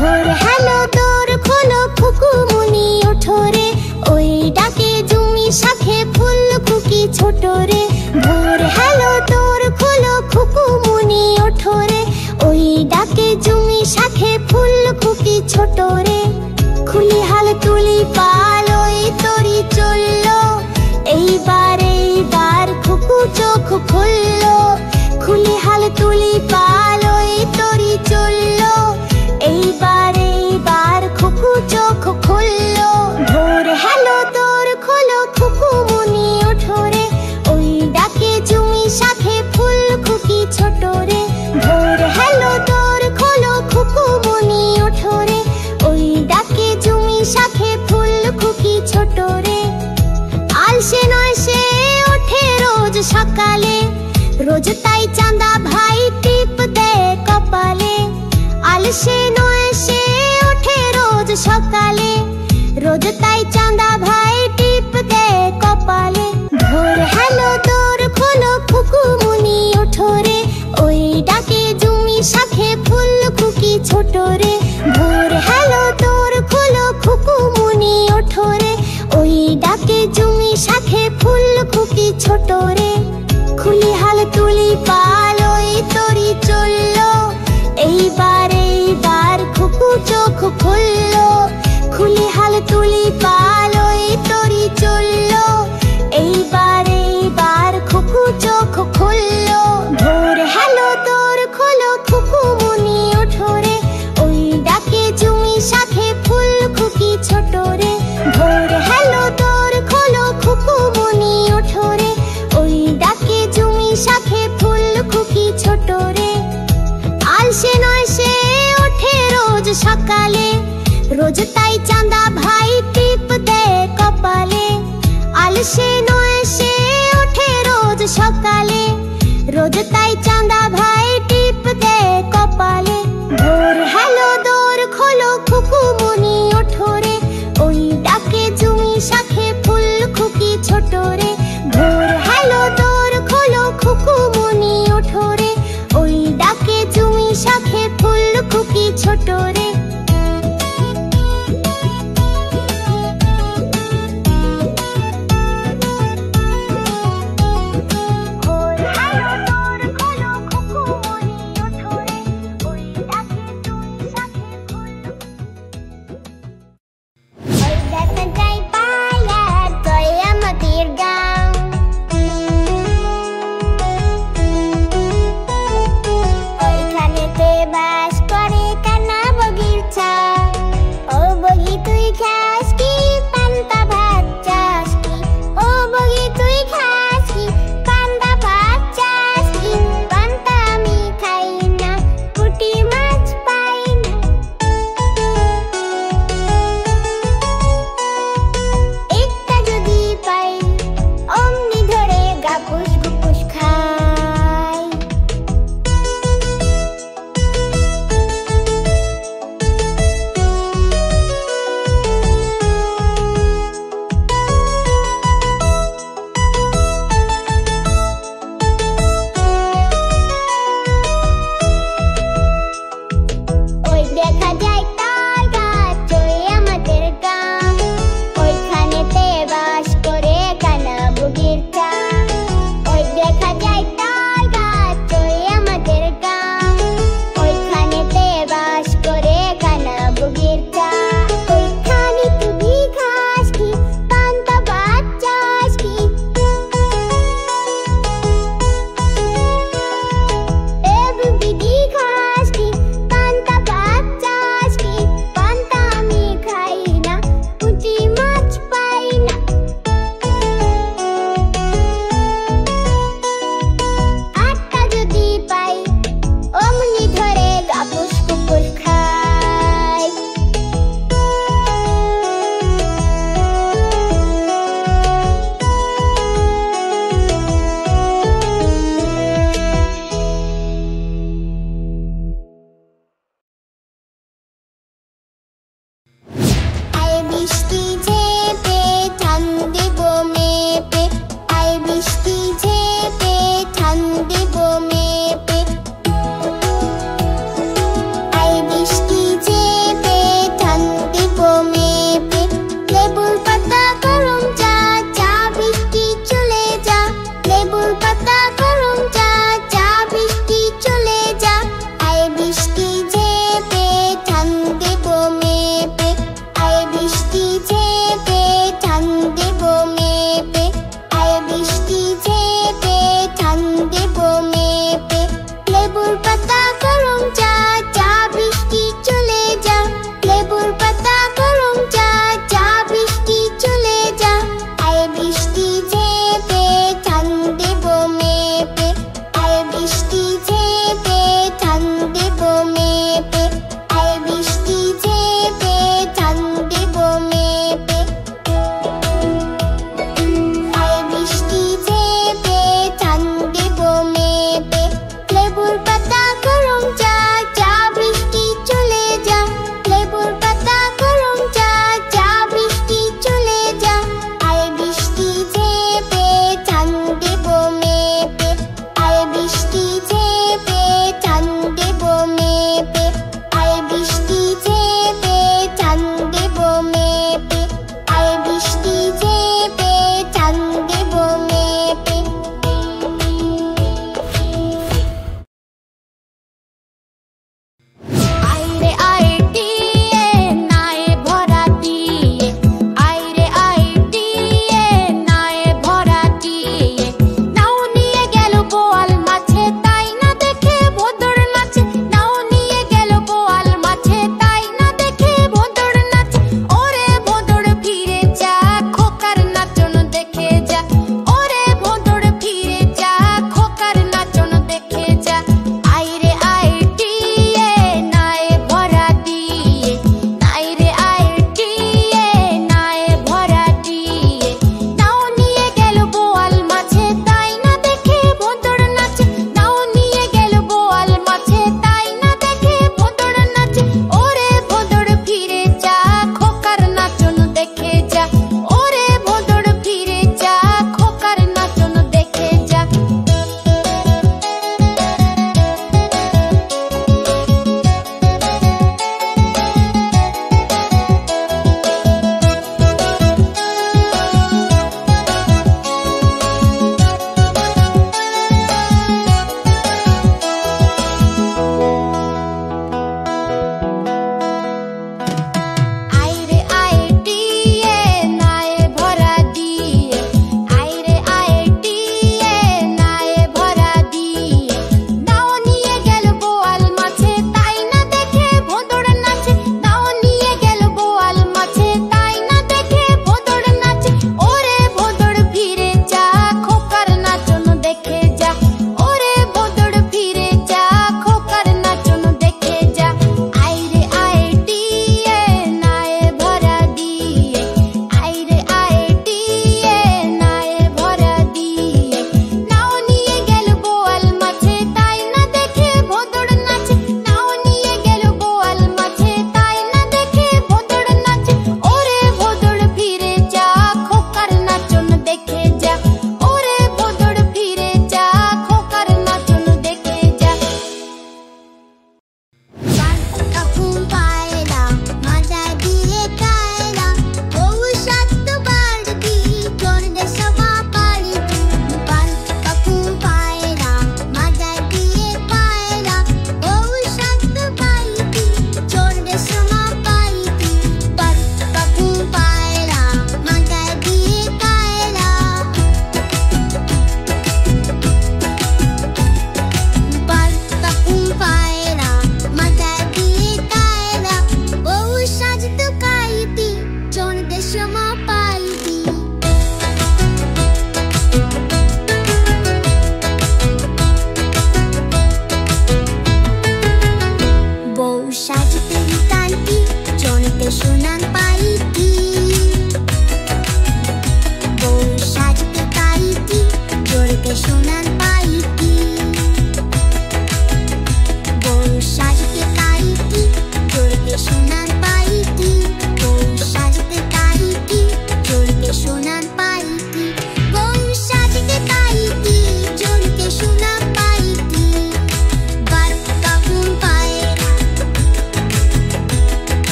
ভোর হ্যালো দোর খোলো খুকুমুনি ওঠো রে, ওই ডাকে জুমি শাখে ফুল খুকি ছোট রে। ভোর হ্যালো দোর খোলো খুকুমুনি ওঠো রে, ওই ডাকে জুমি শাখে ফুল খুকি ছোট রে। খুলি হাল তুলি পাল ওই তরি চললো, এইবার খুকু চোখ খুললো। খুলি হাল তুলি পাল ওই তরি চললো, এইবার খুকু চোখ খুললো। ভোর হ্যালো দোর খোলো খুকুমুনি ওঠো রে, ওই ডাকে জুমি শাখে ফুল খুকি ছোট রে। ভোর হ্যালো দোর খোলো খুকুমুনি ওঠো রে, ওই ডাকে জুমি শাখে ফুল খুকি ছোট রে। আলসে নয় সে ওঠে রোজ সকালে, রোজ তাই চাঁদা ভাই টিপ দেয় কপালে। আলসে নয় সে ওঠে রোজ সকালে, রোজ তাই চাঁদা ভাই টিপ দেয় কপালে। ভোর হ্যালো দোর খোলো খুকুমুনি ওঠো রে, ওই ডাকে জুমি শাখে ফুল খুকি ছোট রে। ভোর হ্যালো দোর খোলো খুকুমুনি ওঠো রে, ওই ডাকে জুমি শাখে ফুল খুকি ছোট রে। খুলি হাল তুলি পাল ওই তরি চললো, এইবার খুকু চোখ খুললো। খুলি হাল তুলি পাল ওই তরি চললো, এইবার খুকু চোখ খুললো। ভোর হ্যালো দোর খোলো খুকুমুনি ওঠো রে, ওই ডাকে জুমি শাখে ফুল খুকি ছোট রে। ভোর হ্যালো দোর খোলো খুকুমুনি ওঠো রে, ওই ডাকে জুমি শাখে ফুল খুকি ছোট রে। আলসে নয় সে ওঠে রোজ সকালে, রোজ তাই চাঁদা ভাই টিপ দেয় কপালে। আলসে নয় সে ওঠে রোজ সকালে, রোজ তাই চাঁদা ভাই টিপ দেয় কপালে। ভোর হ্যালো দোর খোলো খুকুমুনি ওঠো রে, ওই ডাকে জুমি শাখে ফুল খুকি ছোট রে। ভোর হ্যালো দোর খোলো খুকুমুনি ওঠো রে, ওই ডাকে জুমি শাখে ফুল খুকি ছোট রে। বাস করে কানা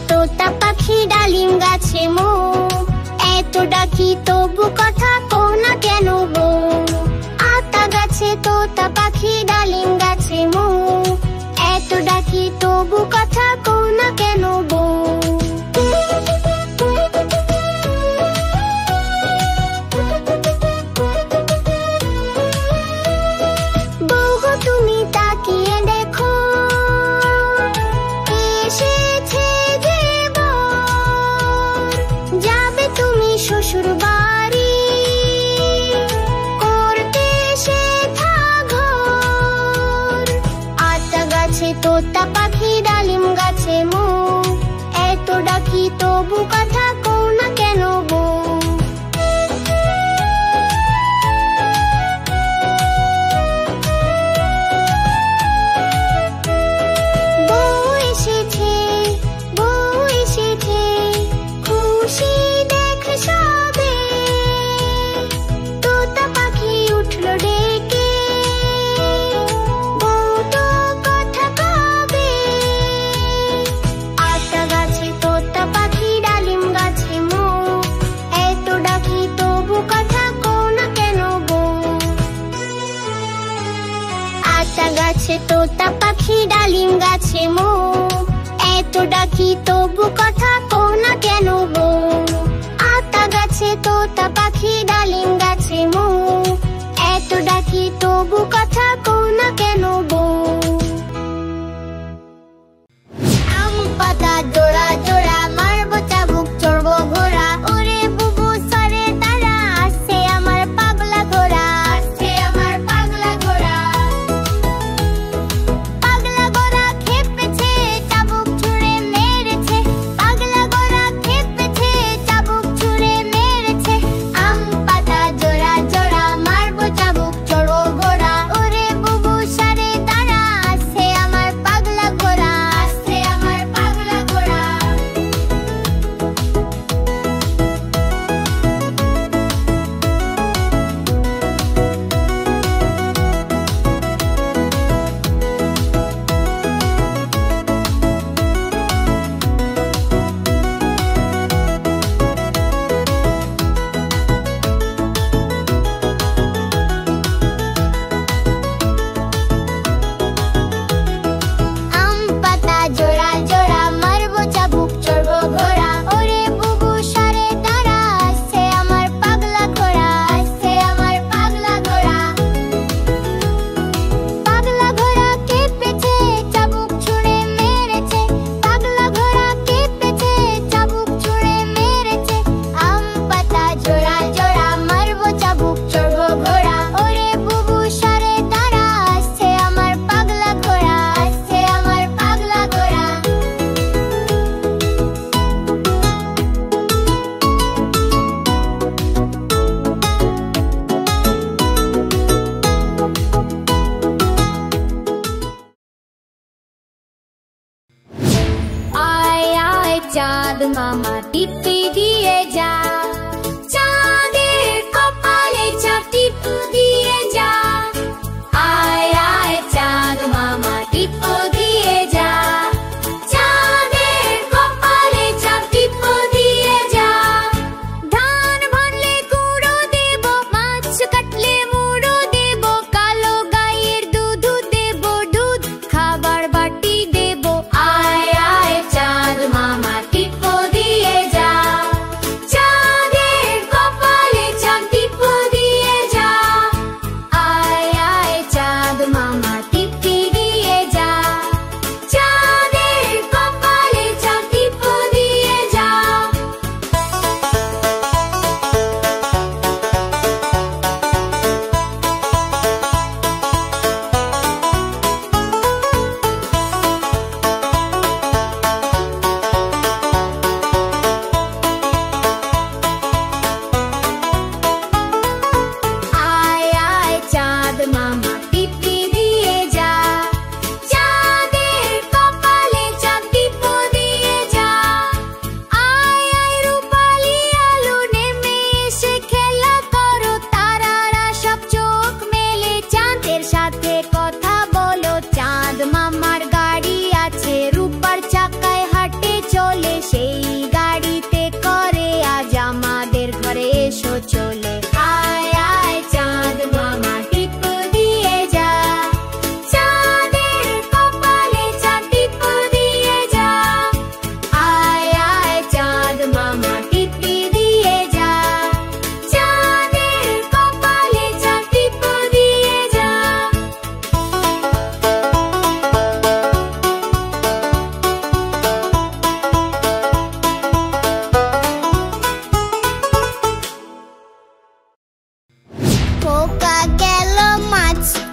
তোতা পাখি ডালিম গাছে মো, এত ডাকি তবু কথা কও না কেন গো। আতা গাছে তোতা পাখি ডালিম গাছে মো, এত ডাকি তবু কথা কও না কেন গো। বউগো তুমি তাকিয়ে দেখো, এসেছে যাবে তুমি শ্বশুর বাড়ি, করতে শেখা ঘর। আতা গাছে তোতা পাখি ডালিম গাছে মো, এত ডাকি তবু কথা কও না কেন গো। বউ এসেছে, বউ এসেছে, খুশি দেখ সবে। তোতা পাখি উঠলো ডেকে, বউ তো কথা কবে। আতা গাছে তোতা পাখি ডালিম গাছে মো, এত ডাকি তবু কথা কও না কেন গো। আতা গাছে তোতা পাখি ডালিম গাছে মো, এত ডাকি তবু কথা কও না কেন গো। আতা গাছে তোতা পাখি ডালিম গাছে মো, এত ডাকি তবু কথা কও না কেন গো। আম পাতা জোড়া জোড়া মারবো চাবুক চড়বো ঘোড়া, ওরে বুবু সরে তারা আসছে আমার পাগলা ঘোড়া, আসছে আমার পাগলা ঘোড়া। পাগলা ঘোড়া খেপেছে চাবুক ছুঁড়ে মেরেছে, পাগলা ঘোড়া খেপেছে চাবুক ছুঁড়ে মেরেছে। আম পাতা জোড়া জোড়া মারবো চাবুক চড়বো ঘোড়া, ওরে বুবু সরে তারা আসছে আমার পাগলা ঘোড়া, আসছে আমার পাগলা ঘোড়া। আম পাতা জোড়া জোড়া মারবো চাবুক চড়বো ঘোড়া, ওরে বুবু সরে তারা আসছে আমার পাগলা ঘোড়া, আসছে আমার পাগলা ঘোড়া। পাগলা ঘোড়া কেঁপেছে চাবুক ছুঁড়ে মেরেছে, পাগলা ঘোড়া কেঁপেছে চাবুক ছুঁড়ে মেরেছে। আম পাতা জোড়া জোড়া মারবো চাবুক চড়বো ঘোড়া, ওরে বুবু সরে তারা আসছে আমার পাগলা ঘোড়া, আসছে আমার পাগলা ঘোড়া। আয় আয় চাঁদ মামা টিপি দিয়ে যা, চাঁদের কপালে চাপ টিপ দিয়ে যা। আয় আয় চাঁদ মামা টিপ দিয়ে যা, চাঁদের কপালে চাপ টিপ দিয়ে যা। ধান ভানলে গুঁড়ো দেব, মাছ কাটলে মুড়ো দেব, কালো গাইয়ের দুধ দেব, দুধ খাবার বাটি দেব। আয় আয় চাঁদ মামা টিপ দিয়ে যা, চাঁদের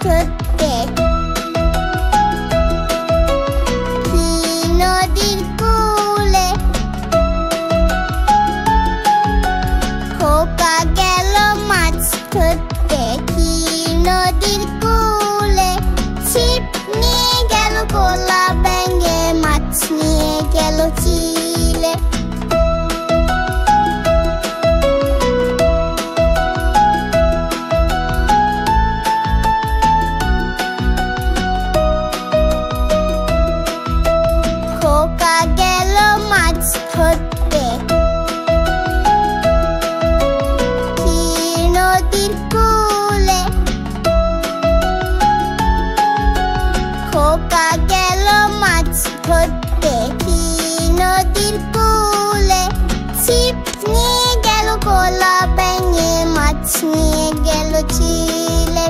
ধরতে। কি নদীর কূলে খোকা গেল মাছ ধরতে। কি নদীর কূলে ছিপ নিয়ে গেল গোলা ব্যাঙে, মাছ নিয়ে গেল চিলে। খোকা গেল মাছ ধরতে। কি নদীর কূলে খোকা গেল মাছ ধরতে। কি নদীর কূলে ছিপ নিয়ে গেল গোলা ব্যাঙে, মাছ নিয়ে গেল চিলে।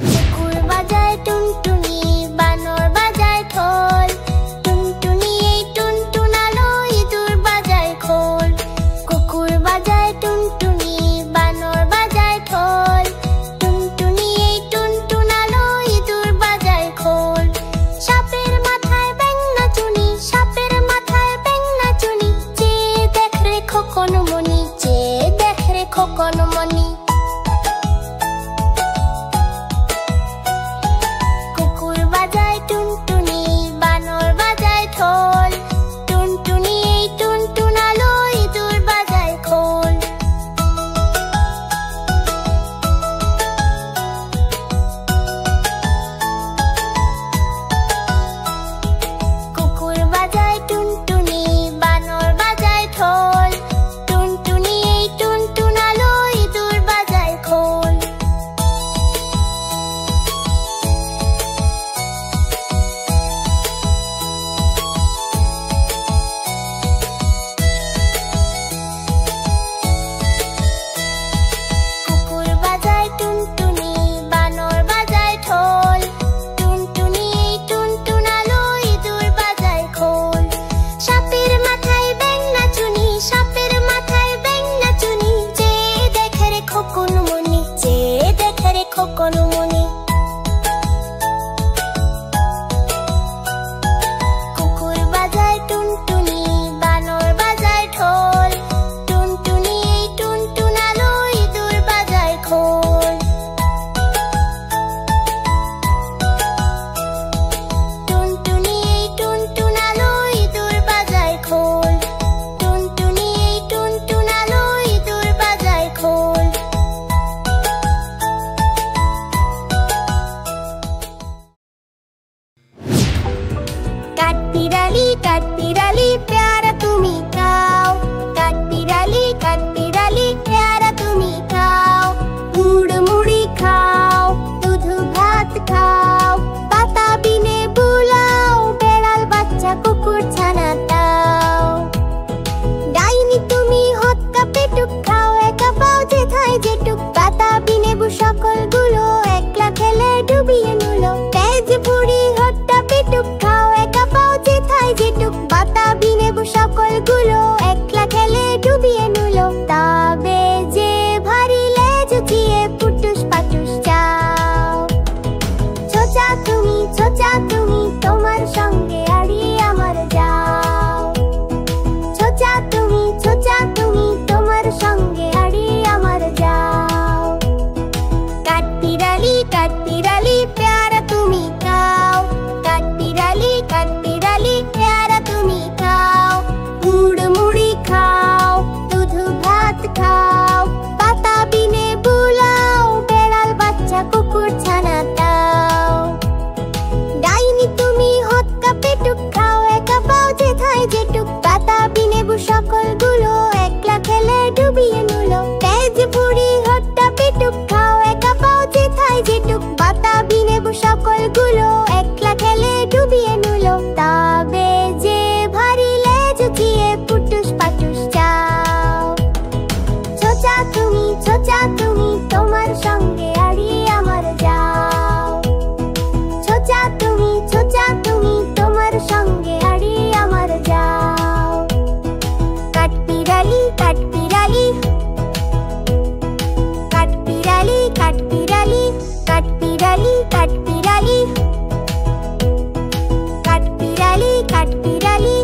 কুকুর বাজায় টুনটুনি, বানর বাজায় ঢোল। টুনটুনি এই টুনটুনালো, ইঁদুর বাজায় খোল। কুকুর বাজায় টুনটুনি, বানর বাজায় ঢোল। টুনটুনি এই টুনটুনালো, ইঁদুর বাজায় খোল। সাপের মাথায় ব্যাঙ নাচুনি, সাপের মাথায় ব্যাঙ নাচুনি। চেয়ে দেখ রে খোকন মনি, চেয়ে দেখ রে খোকন মনি। কুকুর বাজায় টুনটুনি, বানর বাজায় ঢোল। টুনটুনি এই টুনটুনালো, ইঁদুর বাজায় খোল। কুকুর বাজায় টুনটুনি, বানর বাজায় ঢোল। টুনটুনি এই টুনটুনালো, ইঁদুর বাজায় খোল। কুকুর বাজায় টুনটুনি, বানর বাজায় ঢোল। টুনটুনি এই টুনটুনালো, ইঁদুর বাজায় খোল। সাপের মাথায় ব্যাঙ নাচুনি, সাপের মাথায় ব্যাঙ নাচুনি। চেয়ে দেখ রে খোকন মনি, চেয়ে দেখ রে খোকন মনি। কুকুর বাজায় টুনটুনি, বানর বাজায় ঢোল। টুনটুনি এই টুনটুনালো, ইঁদুর বাজায় খোল। টুনটুনি এই টুনটুনালো, ইঁদুর বাজায় খোল। টুনটুনি এই টুনটুনালো, ইঁদুর বাজায় খোল। কাঠবিড়ালি প্যারা তুমি খাও। কাঠবিড়ালি প্যারা তুমি খাও। গুড় মুড়ি খাও, দুধ ভাত খাও। পাতা বিনে বুলাও, বেড়াল বাচ্চা কুকুর ছানা দাও। ডাইনি তুমি হৎকা পেটুক খাও, একা পাও যেথায় যেটুক। পাতা বিনে সকলগুলো একলা খেলে ডুবিয়ে নুলো। তেজ বুড়ি হত্যা পেটুক খাও, একা পাও যেথায় যেটুক। পাতা বিনে সকলগুলো একলা খেলে ডুবিয়ে নুলো। তবে যে ভারী লেজ উঠিয়ে পুটুস পাটুস চাও। ছোচা তুমি তোমার সঙ্গে আড়িয়ে আমার যাও। ছোচা তুমি তোমার সঙ্গে আড়িয়ে আমার যাও। কাঠবিড়ালি প্যারা তুমি খাও। কাঠবিড়ালি প্যারা তুমি খাও। গুড় মুড়ি খাও, দুধ ভাত খাও। পাতা বিনে বুলাও, বেড়াল বাচ্চা কুকুর ছানা দাও। ডাইনি তুমি হৎকা পেটুক খাও, একা পাও যেথায় যেটুক। পাতা বিনে সকলগুলো একলা খেলে ডুবিয়ে নুলো। তেজ বুড়ি হত্যা পেটুক খাও, একা পাও যেথায় যেটুক। পাতা বিনে সকলগুলো একলা খেলে ডুবিয়ে নুলো। তবে যে ভারী লেজ উঠিয়ে পুটুস পাটুস চাও। ছোচা তুমি তোমার সঙ্গে আড়িয়ে আমার যাও। কাঠবিড়ালি কাঠবিড়ালি কাঠবিড়ালি কাঠবিড়ালি কাঠবিড়ালি কাঠবিড়ালি কাঠবিড়ালি কাঠবিড়ালি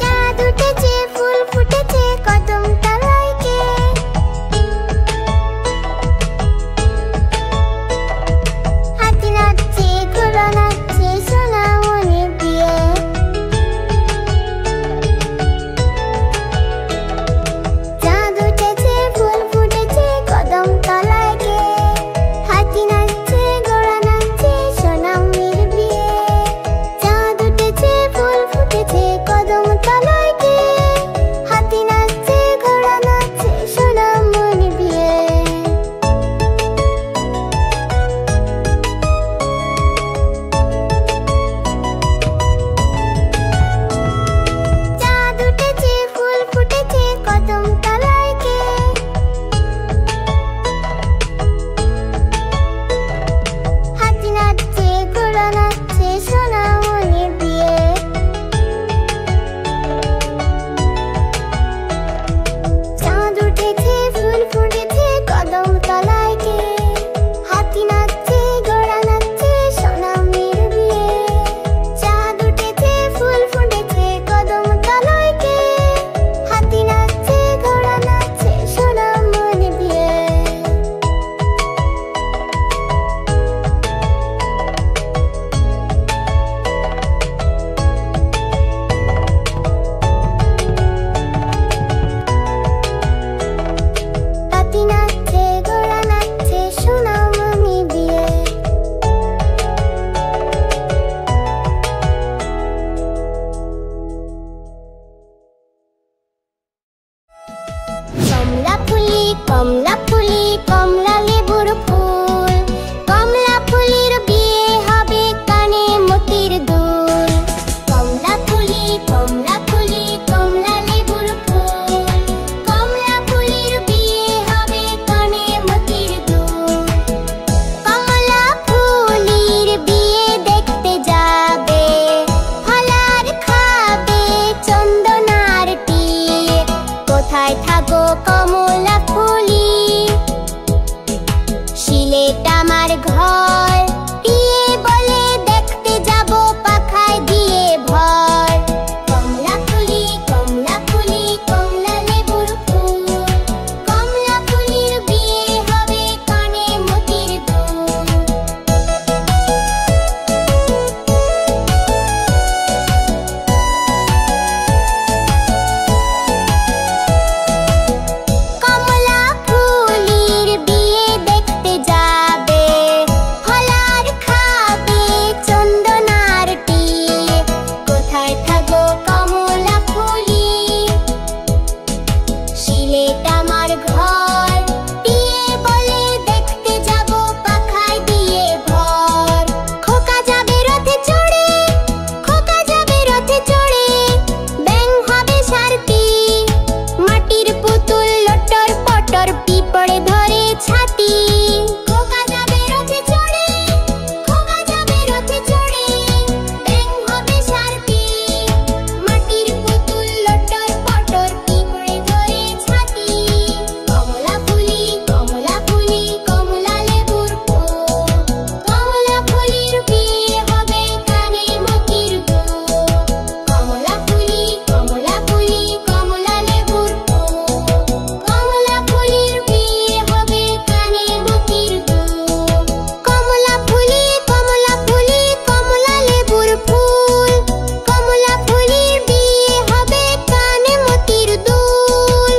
চাঁদ উঠেছে ফুল ফুটেছে কদম তলায় কে হাতি নাচছে ঘোড়া নাচছে সোনামণির বিয়ে চাঁদ উঠেছে ফুল ফুটেছে কদম তলায় কে হাতি নাচছে ঘোড়া নাচছে সোনামণির বিয়ে চাঁদ উঠেছে ফুল ফুটেছে কদম তলায় কে হাতি নাচছে ঘোড়া নাচছে সোনামণির বিয়ে চাঁদ উঠেছে ফুল ফুটেছে কদম তলায় কে হাতি নাচছে ঘোড়া নাচছে সোনামণির বিয়ে চাঁদ উঠেছে ফুল ফুটেছে কদম তলায় কে হাতি নাচছে ঘোড়া নাচছে সোনামণির বিয়ে চাঁদ উঠেছে ফুল ফুটেছে কদম তলায় কে হাতি নাচছে ঘোড়া নাচছে সোনামণির বিয়ে হাতি নাচছে ঘোড়া নাচছে সোনামণির বিয়ে কমলা ফুলি কমলা লেবুর ফুল কমলা ফুলির বিয়ে হবে কানে মতির দুল কমলা ফুলি কমলা লেবুর ফুল কমলা ফুলির বিয়ে হবে কানে মতির দুল কমলা ফুলির বিয়ে দেখতে যাবে ফলার খাবে চন্দনার টিয়ে কোথায় থাকো কমলা ফুলি সিলেট আমার ঘর টিয়ে বলে দেখতে যাব পাখায় দিয়ে ভর কমলা ফুলি কমলা লেবুর ফুল কমলা ফুলির বিয়ে হবে কানে মতির দুল কমলা ফুলির বিয়ে দেখতে যাবে ফলার খাবে চন্দনার টিয়ে কোথায় থাকো কমলা ফুলি সিলেট আমার ঘর টিয়ে বলে দেখতে যাব পাখায় দিয়ে ভর খোকা যাবে রথে চড়ে ব্যাং হবে সারথি মাটির পুতুল লটর পটর পিপড়ে ধরে ছাতি খোকা যাবে রথে চড়ে ব্যাং হবে সারথি মাটির পুতুল লটর পটর পিপড়ে ধরে ছাতি কমলা ফুলি কমলা লেবুর ফুল কমলা ফুলির বিয়ে হবে কানে মতির দুল কমলা ফুলি কমলা লেবুর ফুল কমলা ফুলির বিয়ে হবে কানে মতির দুল কমলা ফুলি কমলা লেবুর ফুল কমলা ফুলির বিয়ে হবে কানে মতির দুল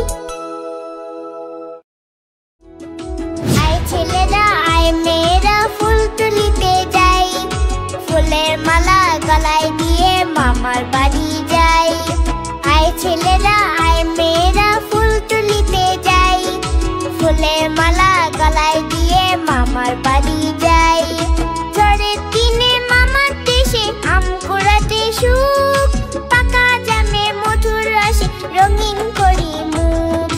আয় ছেলেরা আয় মেয়েরা ফুল তুলিতে যাই ফুলের মালা গলায় দিয়ে মামার বাড়ি যাই আয় ছেলেরা আয় মেয়েরা ফুল তুলিতে যাই ফুলের মালা গলায় দিয়ে মামার বাড়ি যাই ঝড়ের দিনে মামার দেশে আম কুড়াতে সুখ পাকা জামে মধুর রসে রঙিন করি মুখ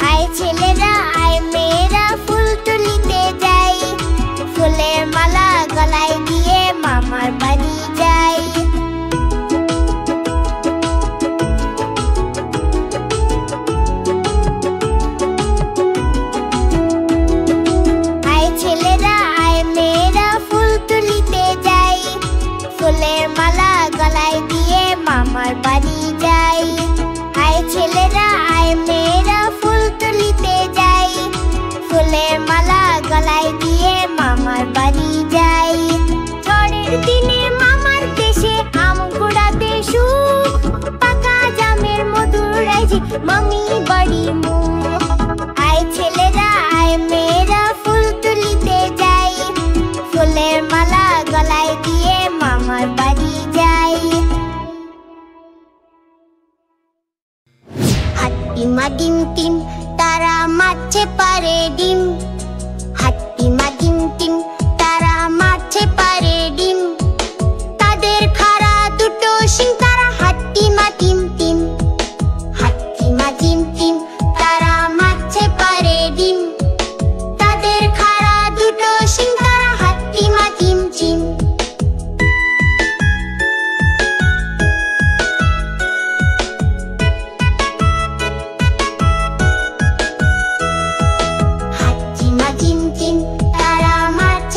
আয় ছেলেরা আয় মেয়েরা ফুল তুলিতে যাই ফুলের মালা গলায় দিয়ে মামার বাড়ি যাই ডিম টিম, তারা মারছে পারে ডিম। হাট্টিমা ডিম টিম, তারা মারছে পারে ডিম। তাদের খাড়া দুটো শিং, তারা হাট্টিমা টিম টিম। হাট্টিমা ডিম টিম, তারা মারছে পারে ডিম। তাদের খাড়া দুটো শিং, তারা হাট্টিমা টিম টিম। হাট্টিমা ডিম টিম, তারা মারছে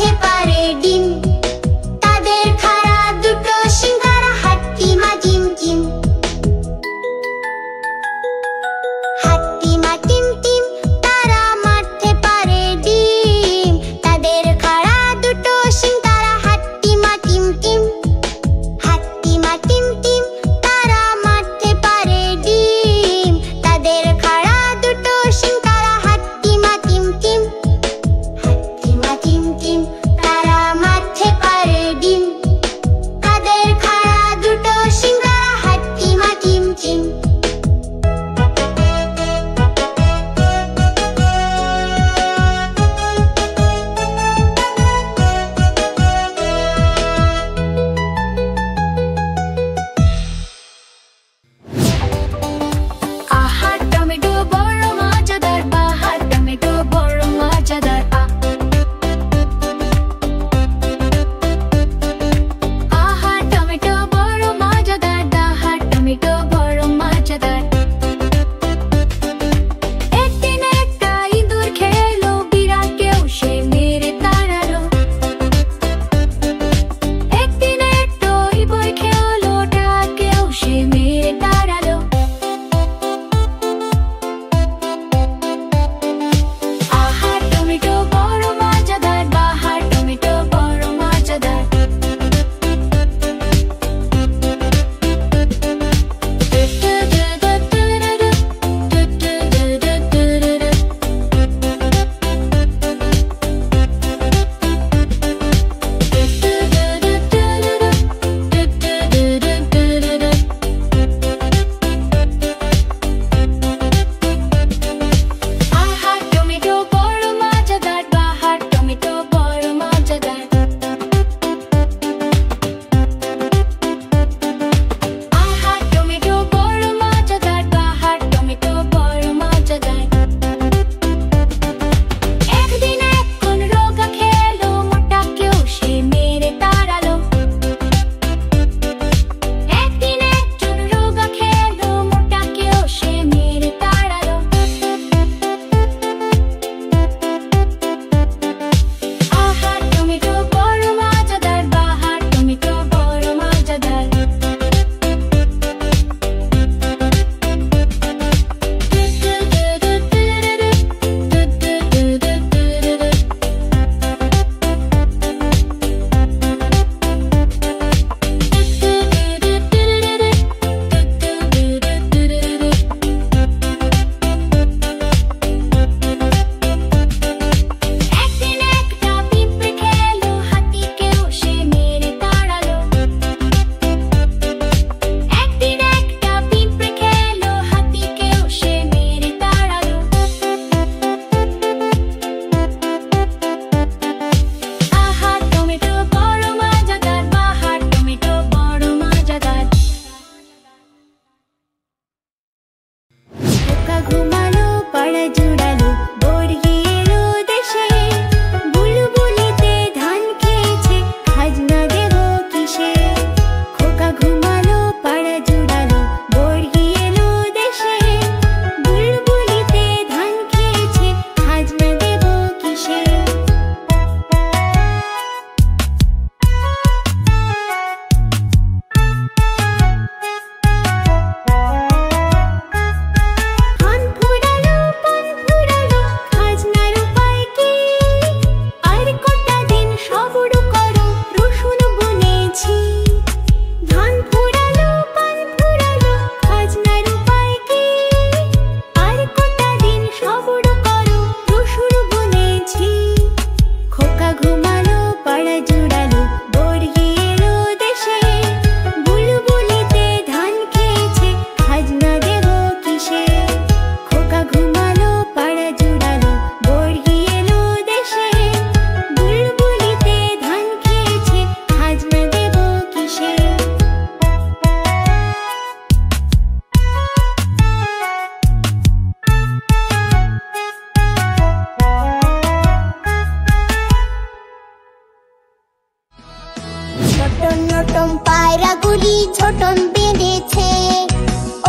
ছোটন বেঁধেছে,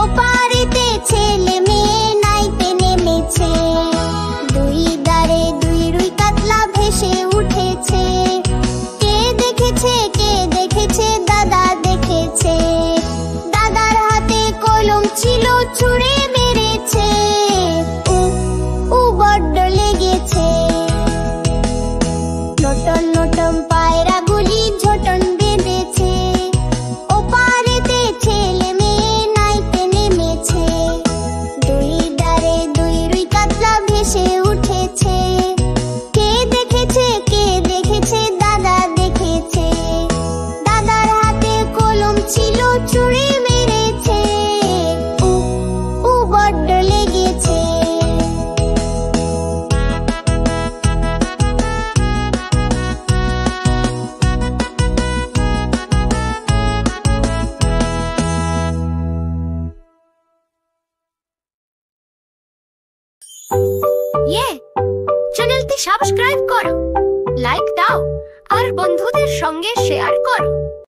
ওপারেতে ছেলে মেয়ে নাইতে নেমেছে। দুই ধারে দুই রুই কাতলা ভেসে উঠেছে। কে দেখেছে, দাদা দেখেছে। দাদার হাতে কলম ছিল, ছুঁড়ে মেরেছে। উ বড্ড লেগেছে। নটন নটন পায়রাগুলি ঝোটন বেঁধেছে, ওপারেতে ছেলে মেয়ে নাইতে নেমেছে। দুই ধারে দুই রুই কাতলা ভেসে উঠেছে। কে দেখেছে, দাদা দেখেছে। দাদার হাতে কলম ছিল, ছুঁড়ে মেরেছে। উ বড্ড লেগেছে। চ্যানেলটি সাবস্ক্রাইব করো, লাইক দাও আর বন্ধুদের সঙ্গে শেয়ার করো।